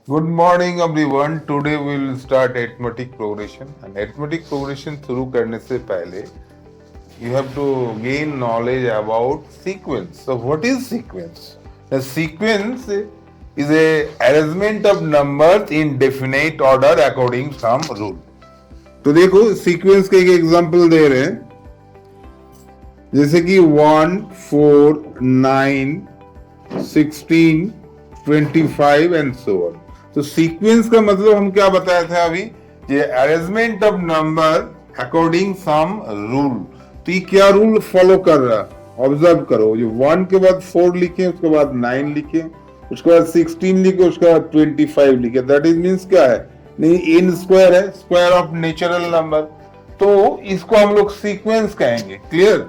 Good morning everyone. Today we will start arithmetic progression. And arithmetic progression शुरू करने से पहले you have to gain knowledge about sequence. So what is sequence? The sequence is a arrangement of numbers in definite order according some rule. तो देखो sequence के एक example दे रहे हैं, जैसे कि 1, 4, 9, 16, 25 एंड सो ऑन. तो सीक्वेंस का मतलब हम क्या बताया था अभी, ये arrangement of number according sum rule. तो ये क्या रूल फॉलो कर रहा है, ऑब्जर्व करो. जो 1 के बाद 4 लिखे, उसके बाद 9 लिखे, उसके बाद 16 लिखे, उसके बाद 25 लिखे. दैट इज मीन्स क्या है, नहीं इन स्क्वायर है, स्क्वायर ऑफ नेचुरल नंबर. तो इसको हम लोग सीक्वेंस कहेंगे. क्लियर.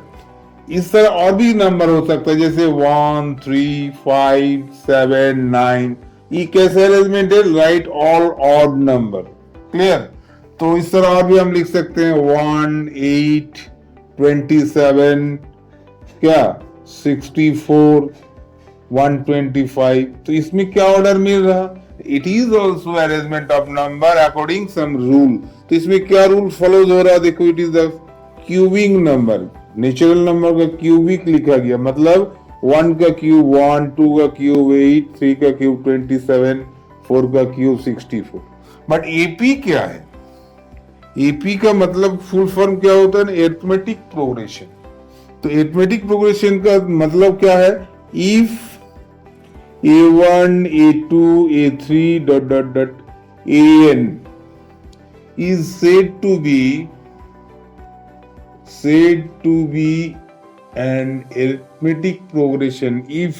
इस तरह और भी नंबर हो सकता है, जैसे 1, 3, 5, 7, 9. ये कैसे अरेंजमेंट है, right all odd number. Clear. तो इस तरह और भी हम लिख सकते हैं 1, 8, 27, क्या 64, 125. तो इसमें क्या ऑर्डर मिल रहा, it is also arrangement of number according sum rule. तो इसमें क्या रूल फॉलो हो रहा है, देखो it is the cubing number. Natural number का क्यूबिक लिखा गया, मतलब 1 का क्यूब 1, 2 का क्यूब 8, 3 का क्यूब 27, 4 का क्यूब 64. बट एपी क्या है, एपी का मतलब फुल फॉर्म क्या होता है, एरिथमेटिक प्रोग्रेशन. तो एरिथमेटिक प्रोग्रेशन का मतलब क्या है, if a1 a2 a3 dot dot dot an is said to be an arithmetic progression if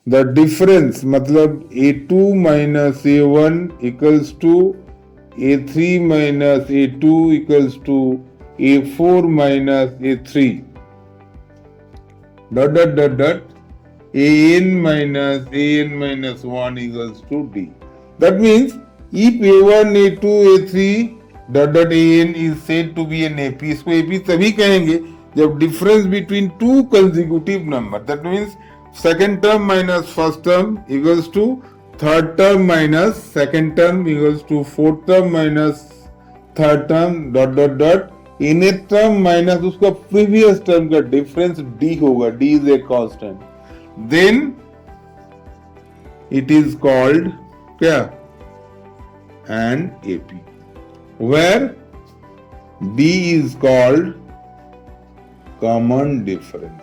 the difference मतलब a2 minus a1 equals to a3 minus a2 equals to a4 minus a3 dot dot dot dot an minus 1 equals to d. That means if a1 a2 a3 dot dot an is said to be an AP. इसको AP तभी कहेंगे जब difference between two consecutive number, that means second term minus first term equals to third term minus second term equals to fourth term minus third term dot dot dot nth term minus उसका previous term का difference d होगा. d is a constant. Then it is called क्या, an AP, where d is called common difference.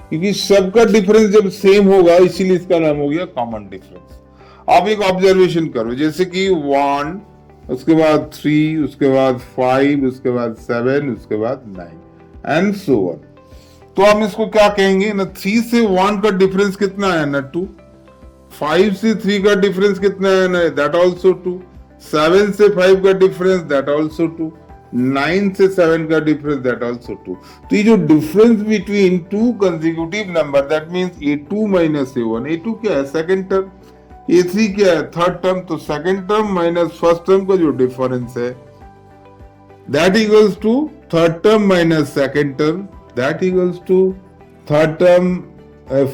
क्योंकि सबका difference जब same होगा इसीलिए इसका नाम हो गया कॉमन डिफरेंस. आप एक ऑब्जर्वेशन करो, जैसे कि 1, उसके बाद 3, उसके बाद 5, उसके बाद 7, उसके बाद 9 एंड सो ऑन. तो हम इसको क्या कहेंगे ना, 3 से 1 का डिफरेंस कितना है ना 2, 5 से 3 का डिफरेंस कितना है ना, दैट ऑल्सो 2, 7 से 5 का डिफरेंस दैट ऑल्सो 2, 9 से 7 का डिफरेंस दैट ऑल्सो 2. तो ये जो difference between two consecutive number, that means a2 minus a1, a2 क्या है सेकंड टर्म, a3 क्या है थर्ड टर्म. तो second term minus first term का जो डिफरेंस है that equals to third term minus second term, that equals to third term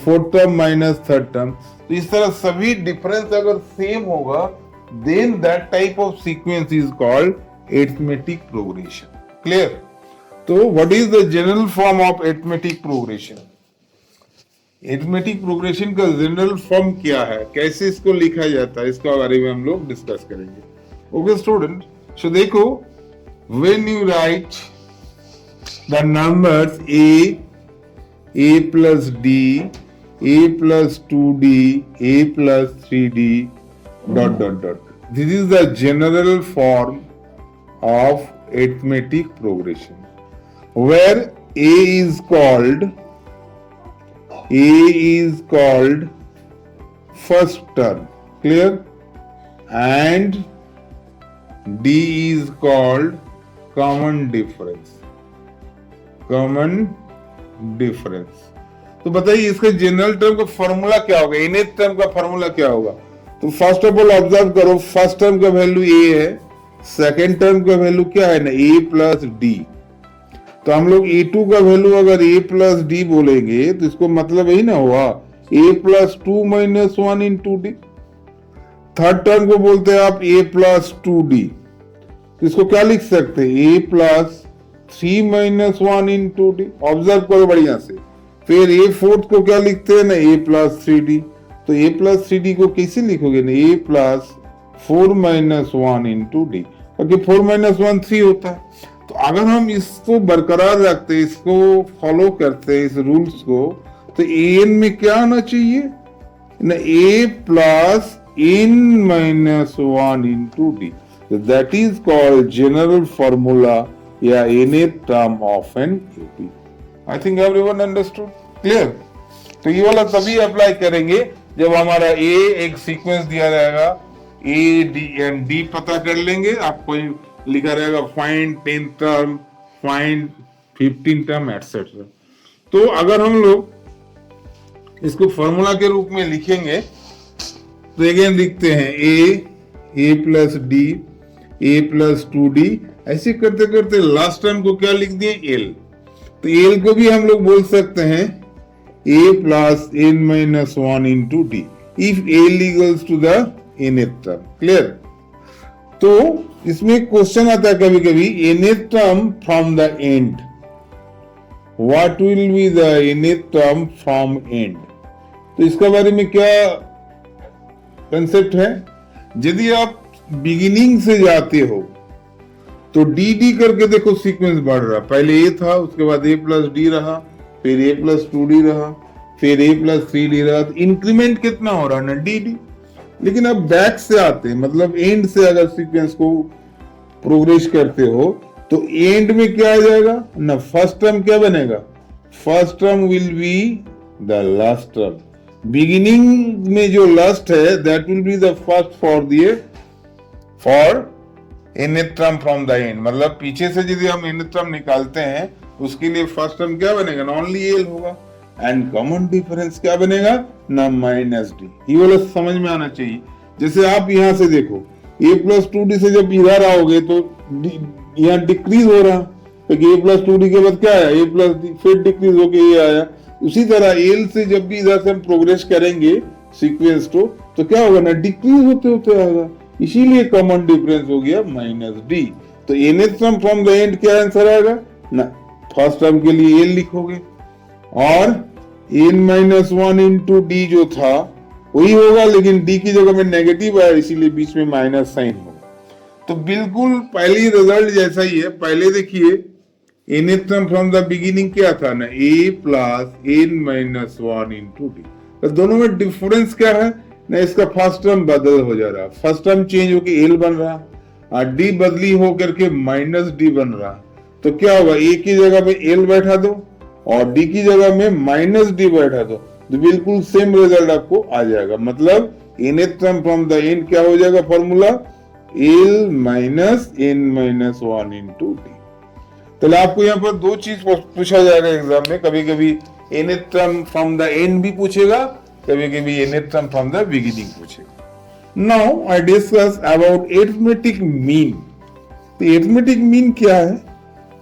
fourth term minus third term. तो इस तरह सभी डिफरेंस अगर सेम होगा, then that type of sequence is called arithmetic progression. Clear? So what is the general form of arithmetic progression? arithmetic progression का general form क्या है, कैसे इसको लिखा जाता है, इसका बारे में हम लोग डिस्कस करेंगे. ओके स्टूडेंट, सो देखो, when you write the numbers a plus d, a plus 2d, a plus 3d dot dot dot. This is the general form of arithmetic progression, where a is called first term. Clear? And d is called common difference. तो बताइए इसका general term का formula क्या होगा, nth term का formula क्या होगा. तो फर्स्ट ऑफ ऑल ऑब्जर्व करो, फर्स्ट टर्म का वैल्यू a है, सेकेंड टर्म का वैल्यू क्या है ना a प्लस डी. तो हम लोग a2 का वैल्यू अगर a प्लस डी बोलेंगे तो इसको मतलब यही ना हुआ a plus 2 minus 1 into D. Third term को बोलते हैं आप a प्लस 2d। इसको क्या लिख सकते हैं, a plus 3 minus 1 in 2d। Observe करो बढ़िया से। फिर a फोर्थ को क्या लिखते हैं ना, a प्लस 3d। तो a प्लस 3d को कैसे लिखोगे ना, a plus 4 minus 1 in 2d, क्योंकि 4 माइनस 1 3 होता है। तो अगर हम इसको बरकरार रखते हैं, इसको फॉलो करते हैं इस रूल्स को, तो an में क्या आना चाहिए ना, a plus n minus 1 in 2d। That is called general formula या nth term of an AP। I think everyone understood, clear. तो ये वाला तभी अप्लाई करेंगे जब हमारा a एक सीक्वेंस दिया रहेगा, a d and d पता कर लेंगे। आपको लिखा रहेगा find 10 term, find 15 term etcetera. तो अगर हम लोग इसको फॉर्मूला के रूप में लिखेंगे तो अगेन लिखते हैं a plus d, a plus 2d, ऐसे करते करते लास्ट टर्म को क्या लिख दिए, l। तो l को भी हम लोग बोल सकते हैं a plus n minus 1 into d if l equals to the nth term, clear. तो इसमें क्वेश्चन आता है कभी कभी, nth term from the end, what will be the nth term from end. तो इसका बारे में क्या कंसेप्ट है, यदि आप बिगिनिंग से जाते हो तो डी डी करके देखो सीक्वेंस बढ़ रहा, पहले a था, उसके बाद a प्लस डी रहा, फिर a प्लस 2d रहा, फिर a प्लस 3d रहा। तो इंक्रीमेंट कितना हो रहा है ना, डी डी। लेकिन अब बैक से आते हैं, मतलब एंड से अगर सीक्वेंस को प्रोग्रेस करते हो तो एंड में क्या आ जाएगा ना, फर्स्ट टर्म क्या बनेगा, first term will be the last term. Beginning में जो लास्ट है that will be the first for nth term from the and. मतलब पीछे से यदि हम nth टर्म निकालते हैं उसके लिए फर्स्ट टर्म क्या बनेगा ना, ओनली l होगा, एंड कॉमन डिफरेंस क्या बनेगा ना, माइनस डी। ये वाला समझ में आना चाहिए। जैसे आप यहां से देखो a प्लस 2d से जब इधर आओगे तो यहाँ डिक्रीज हो रहा, क्योंकि a प्लस 2d के बाद क्या आया, a प्लस डी, फिर डिक्रीज होके ये आया। उसी तरह l से जब भी इधर से हम प्रोग्रेस करेंगे सीक्वेंस को तो क्या होगा ना, डिक्रीज होते होते आएगा, इसीलिए कॉमन डिफरेंस हो गया माइनस डी। तो nth term from the and क्या आंसर आएगा ना, फर्स्ट टर्म के लिए l लिखोगे और n माइनस 1 इंटू डी जो था वही होगा, लेकिन d की जगह में नेगेटिव आया इसीलिए बीच में माइनस साइन होगा। तो बिल्कुल पहली रिजल्ट जैसा ही है। पहले देखिए nth term from the beginning क्या था ना, a plus n minus 1 into D. तो दोनों में डिफरेंस क्या है ना, इसका फर्स्ट टर्म बदल हो जा रहा, फर्स्ट टर्म चेंज होके l बन रहा और d बदली हो करके माइनस d बन रहा। तो क्या होगा, a की जगह में l बैठा दो और d की जगह में माइनस d बैठा दो, तो बिल्कुल सेम रिजल्ट आपको आ जाएगा। मतलब nth term from the and क्या हो जाएगा formula, l minus n minus 1 into D. तो आपको यहाँ पर दो चीज पूछा जाएगा एग्जाम में, कभी कभी nth term from the end भी पूछेगा, कभी कभी nth term from the beginning पूछेगा। Now I discuss about arithmetic mean. तो एरिथमेटिक मीन क्या है,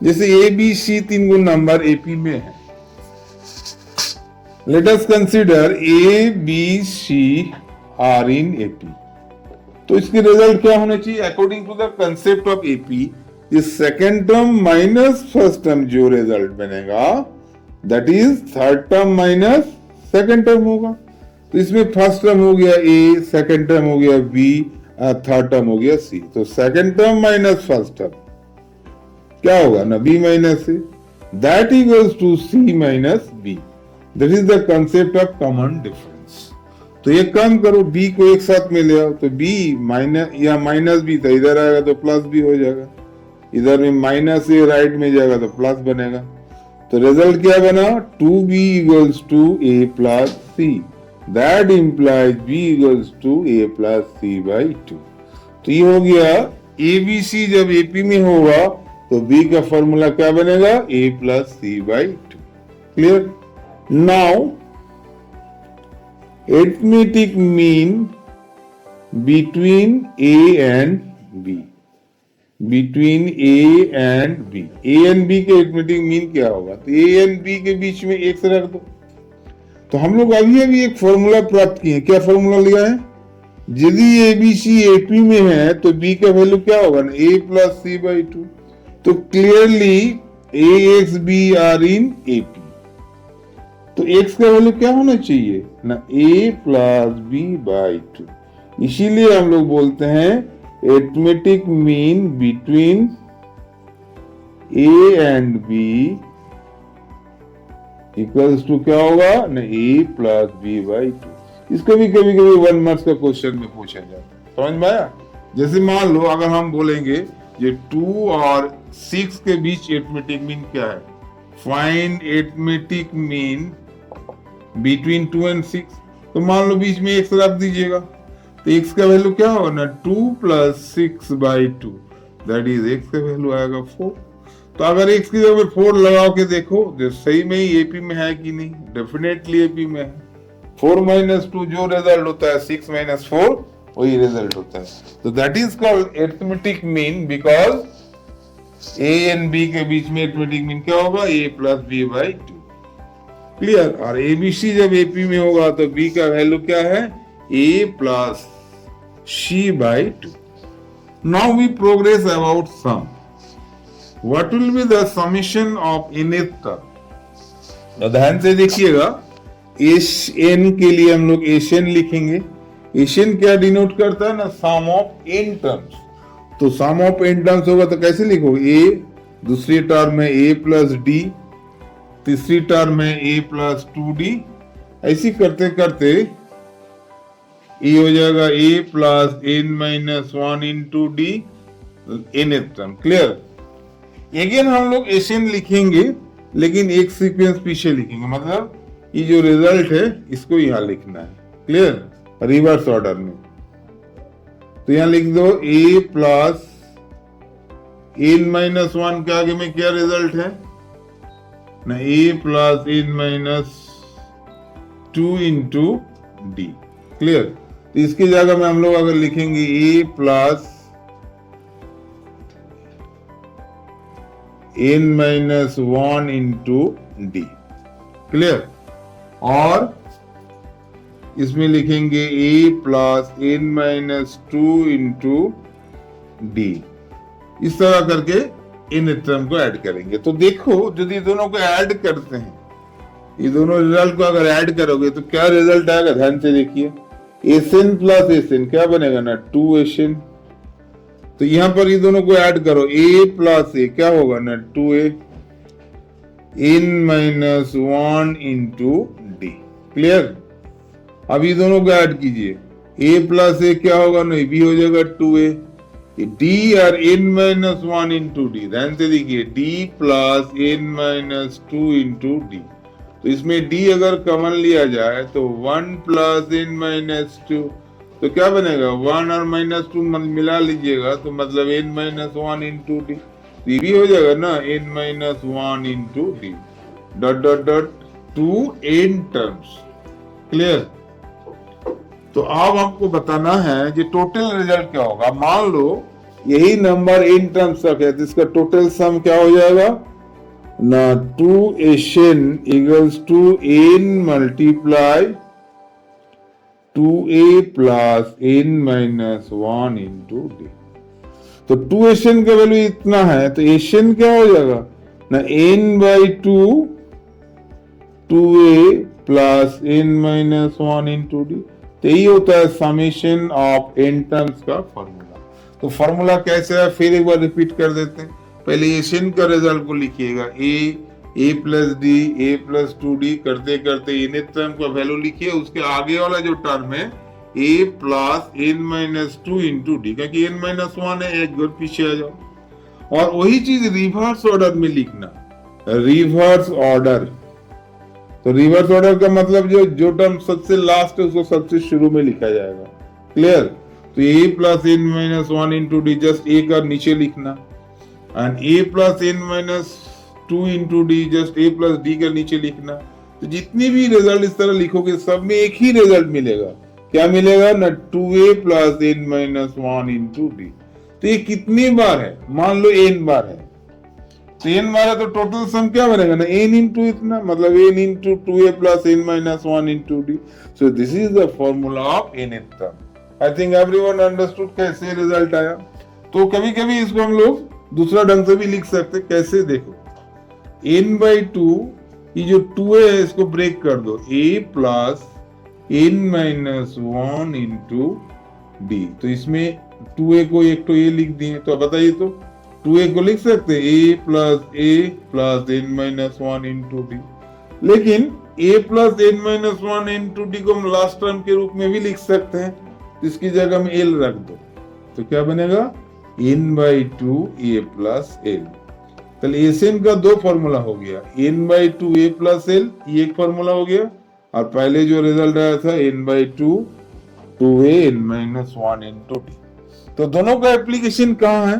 जैसे ए बी सी तीन गुण नंबर एपी में है। Let us consider A B C are in AP. तो इसके रिजल्ट क्या होना चाहिए, according to the concept of AP, इस second term minus first term जो रिजल्ट बनेगा that is third term minus second term होगा। तो इसमें फर्स्ट टर्म हो गया a, सेकेंड टर्म हो गया b, थर्ड टर्म हो गया c। तो second term minus first term क्या होगा ना, b minus c, that equals to c minus b। That is the concept of common difference. तो ये काम करो, b को एक साथ में ले आओ, तो b माइनस या माइनस b था, इधर आएगा तो प्लस b हो जाएगा, इधर में माइनस a राइट में जाएगा तो प्लस बनेगा। तो रिजल्ट क्या बना, 2b equals to a plus c। That implies b equals to a plus c by 2। तो ये हो गया ABC जब AP में होगा तो B का फॉर्मूला क्या बनेगा, a plus c by 2। Clear. Now arithmetic mean between A and B, between A and B, A and B के arithmetic mean क्या होगा, तो A and B के बीच में x रख दो। तो हम लोग अभी अभी एक फॉर्मूला प्राप्त किए, क्या फॉर्मूला लिया है यदि ABC AP में है तो B का वैल्यू क्या होगा ना A प्लस C बाई 2। तो clearly AX B are in AP। तो X का वैल्यू क्या होना चाहिए ना A प्लस B बाई 2। इसीलिए हम लोग बोलते हैं arithmetic mean between A and B equals to क्या होगा ना A प्लस B बाई 2। इसको भी कभी कभी 1 मार्क्स का क्वेश्चन में पूछा जाता है, समझ में आया। जैसे मान लो अगर हम बोलेंगे ये 2 और 6 के बीच एरिथमेटिक मीन क्या है, find arithmetic mean between 2 and 6। तो मान लो बीच में x रख दीजिएगा, तो x का वैल्यू क्या होगा ना 2 plus 6 by 2, that is x का वैल्यू आएगा 4। तो अगर x की जगह 4 लगा के देखो जो सही में ही एपी में है कि नहीं, डेफिनेटली एपी में है। 4 माइनस 2 जो रिजल्ट होता है 6 माइनस 4 वही रिजल्ट होता है। तो that is called arithmetic mean because a and b के बीच में एरिथमेटिक मीन क्या होगा a plus b by 2। Clear. और एबीसी जब एपी में होगा तो b का वैल्यू क्या है a plus c by 2। Now we progress about sum. What will be the summation of nth term. ध्यान से देखिएगा, एन के लिए हम लोग एशियन लिखेंगे। एशियन क्या डिनोट करता है ना सम ऑफ एन टर्म्स। तो सम ऑफ एन टर्म्स होगा तो कैसे लिखोगे a, दूसरी टर्म में a प्लस डी, तीसरी टर्म में a प्लस 2d। ऐसी करते करते ये हो जाएगा a plus n minus 1 into D nth term. Clear. Again हम लोग एशियन लिखेंगे लेकिन एक सीक्वेंस पीछे लिखेंगे, मतलब ये जो रिजल्ट है इसको यहां लिखना है। क्लियर, रिवर्स ऑर्डर में। तो यहां लिख दो a प्लस n माइनस 1 के आगे में क्या रिजल्ट है ना a plus n minus 2 into D. Clear. तो इसकी जगह में हम लोग अगर लिखेंगे a plus n minus 1 into D. Clear. और इसमें लिखेंगे a plus n minus 2 into D. इस तरह करके इन टर्म को ऐड करेंगे। तो देखो यदि दोनों को ऐड करते हैं, ये दोनों रिजल्ट को अगर ऐड करोगे तो क्या रिजल्ट आएगा, ध्यान से देखिए। एसएन प्लस एसएन क्या बनेगा ना 2 एसएन। तो यहां पर ये दोनों को ऐड करो, a प्लस ए क्या होगा ना 2a, n minus 1 into D. Clear. अब ये दोनों को ऐड कीजिए, a प्लस ए क्या होगा ना b हो जाएगा 2a, d और n माइनस 1 इंटू डी। ध्यान से देखिए d plus n minus 2 into D. तो इसमें d अगर कॉमन लिया जाए तो 1 प्लस n माइनस 2, तो क्या बनेगा 1 और माइनस 2 मिला लीजिएगा तो मतलब n माइनस 1 इंटू डी। ये भी हो जाएगा ना n minus 1 into D dot dot dot 2 n terms. Clear. तो अब आपको बताना है कि टोटल रिजल्ट क्या होगा। मान लो यही नंबर n टर्म्स तक है तो इसका टोटल सम क्या हो जाएगा ना 2 S n equals to n multiply 2a plus n minus 1 into D. तो 2 एशियन का वैल्यू इतना है तो एशियन क्या हो जाएगा ना n by 2 2a plus n minus 1 into D. तो यही होता है समेशन ऑफ n टर्म्स का फॉर्मूला। तो फॉर्मूला कैसे है फिर एक बार रिपीट कर देते हैं। पहले एशियन का रिजल्ट को लिखिएगा a plus D a plus 2d करते करते nth टर्म का वैल्यू लिखिए, उसके आगे वाला जो टर्म है a plus n minus 2 into D, क्योंकि n माइनस 1 है, एक बार पीछे आ जाओ। और वही चीज रिवर्स ऑर्डर में लिखना, रिवर्स ऑर्डर। तो रिवर्स ऑर्डर का मतलब जो टर्म सबसे लास्ट है उसको सबसे शुरू में लिखा जाएगा। क्लियर। तो a plus n minus 1 into D just a का नीचे लिखना and a plus n minus 2 into D just a plus d का नीचे लिखना। तो जितनी भी रिजल्ट इस तरह लिखोगे सब में एक ही रिजल्ट मिलेगा। क्या मिलेगा ना 2a plus n minus 1 into D. तो ये कितनी बार है, मान लो n बार है तो n बार है तो टोटल सम क्या बनेगा ना n इंटू इतना, मतलब n into 2a plus n minus 1 into D. So this is the formula of nth term. I think everyone understood कैसे रिजल्ट आया। तो कभी कभी इसको हम लोग दूसरा ढंग से भी लिख सकते, कैसे देखो, n/2 ये जो 2a है इसको ब्रेक कर दो, a plus n-1 into D. तो इसमें 2a को एक तो a लिख दिए, तो बताइए तो 2a को लिख सकते हैं a plus n-1 into D. लेकिन a plus n-1 into D को हम लास्ट टर्म के रूप में भी लिख सकते हैं, तो इसकी जगह में l रख दो, तो क्या बनेगा n/2 a प्लस l। चलिए एसएन का दो फॉर्मूला हो गया, n/2 a प्लस l ये एक फॉर्मूला हो गया, और पहले जो रिजल्ट आया था n/2 2a n-1 into D. तो दोनों का एप्लीकेशन कहाँ है,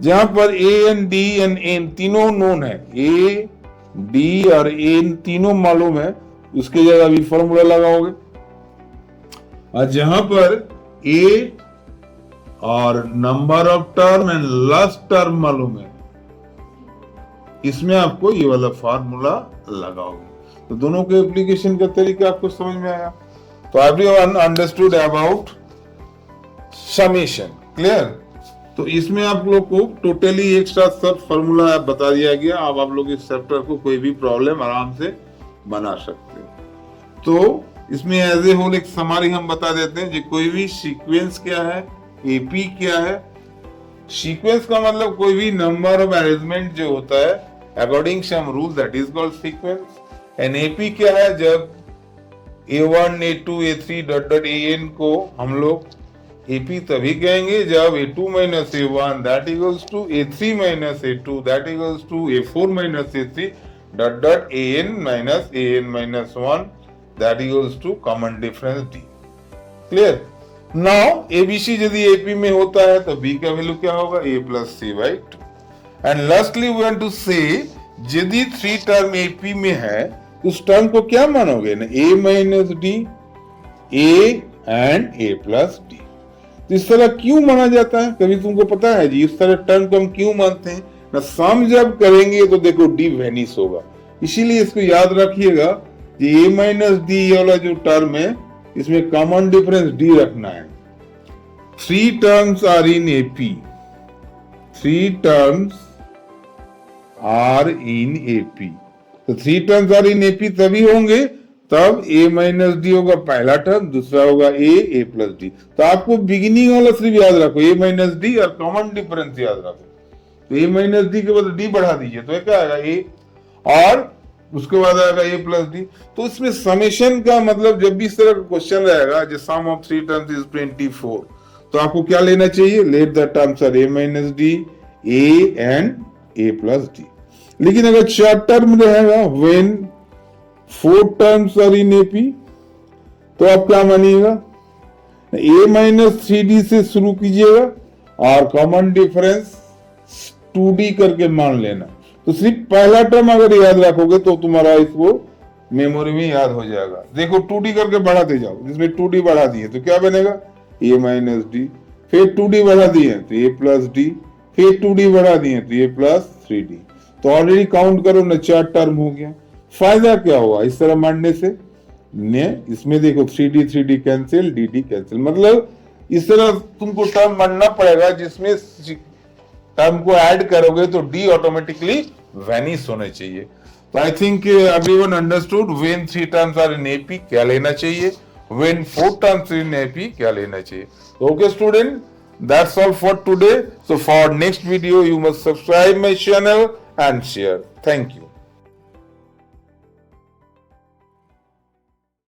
जहां पर a and d and n तीनों नोन है, a d और n तीनों मालूम है, उसके जगह भी फॉर्मूला लगाओगे। और जहां पर a और number of term and last term मालूम है, इसमें आपको ये वाला फार्मूला लगाओगे। तो दोनों के एप्लीकेशन का तरीका आपको समझ में आया। तो everyone understood about summation, clear. तो इसमें आप लोग को टोटली एक साथ सब फॉर्मूला बता दिया गया। अब आप लोग इस चैप्टर को कोई भी प्रॉब्लम आराम से बना सकते हो। तो इसमें एज ए होल एक समरी हम बता देते हैं, जो कोई भी सीक्वेंस क्या है, एपी क्या है। सीक्वेंस का मतलब कोई भी नंबर ऑफ अरेंजमेंट जो होता है according sum rule, that is called sequence. And AP क्या है, जब a1 a2 a3 dot dot an को हम लोग AP तभी कहेंगे जब a2 minus a1 that equals to a3 minus a2 that equals to a4 minus a3 dot dot an minus 1 that equals to common difference d। Clear. Now ABC यदि AP में होता है तो B का value क्या होगा, a plus c by 2। And lastly we want to say यदि 3 term AP में है उस टर्म को क्या मानोगे ना, a minus d, a and a plus d। तो इस तरह क्यों माना जाता है, कभी तुमको पता है जी इस तरह टर्म को हम क्यों मानते हैं ना। सम जब करेंगे तो देखो d वेनिश होगा, इसीलिए इसको याद रखिएगा कि a minus d वाला जो टर्म है इसमें कॉमन डिफरेंस d रखना है। 3 terms are in AP, 3 terms are in AP। तो 3 टर्म्स आर इन AP तभी होंगे तब a माइनस डी होगा पहला टर्म, दूसरा होगा a प्लस डी। तो आपको बिगिनिंग वाला सिर्फ याद रखो a माइनस डी और कॉमन डिफरेंस याद रखो। तो a माइनस डी के बाद d बढ़ा दीजिए तो क्या आएगा a, और उसके बाद आएगा a प्लस डी। तो इसमें समेशन का मतलब जब भी इस तरह का क्वेश्चन रहेगा जो सम ऑफ 3 टर्म्स इज 24, तो आपको क्या लेना चाहिए, let the terms are a minus D, a and a plus D. लेकिन अगर 4 टर्म रहेगा when 4 terms are in AP, तो आप क्या मानिएगा, a माइनस 3d से शुरू कीजिएगा और कॉमन डिफरेंस 2d करके मान लेना। तो सिर्फ पहला टर्म अगर याद रखोगे तो तुम्हारा इसको मेमोरी में याद हो जाएगा। देखो 2d करके बढ़ाते जाओ, जिसमें 2d बढ़ा दिए तो क्या बनेगा a माइनस डी, फिर 2d बढ़ा दिए तो a प्लस डी, फिर 2d बढ़ा दिए तो a प्लस 3d। तो ऑलरेडी काउंट करो ना 4 टर्म हो गया। फायदा क्या हुआ इस तरह मानने से ने, इसमें देखो 3d कैंसिल, dd कैंसिल, मतलब इस तरह तुमको टर्म मानना पड़ेगा जिसमें टर्म को ऐड करोगे तो d ऑटोमेटिकली वैनिश होने चाहिए। तो I think everyone understood when 3 terms are in AP क्या लेना चाहिए, व्हेन 4 टर्म्स इन AP क्या लेना चाहिए। Okay student, that's all for today. So for next video you must subscribe my channel and share. Thank you.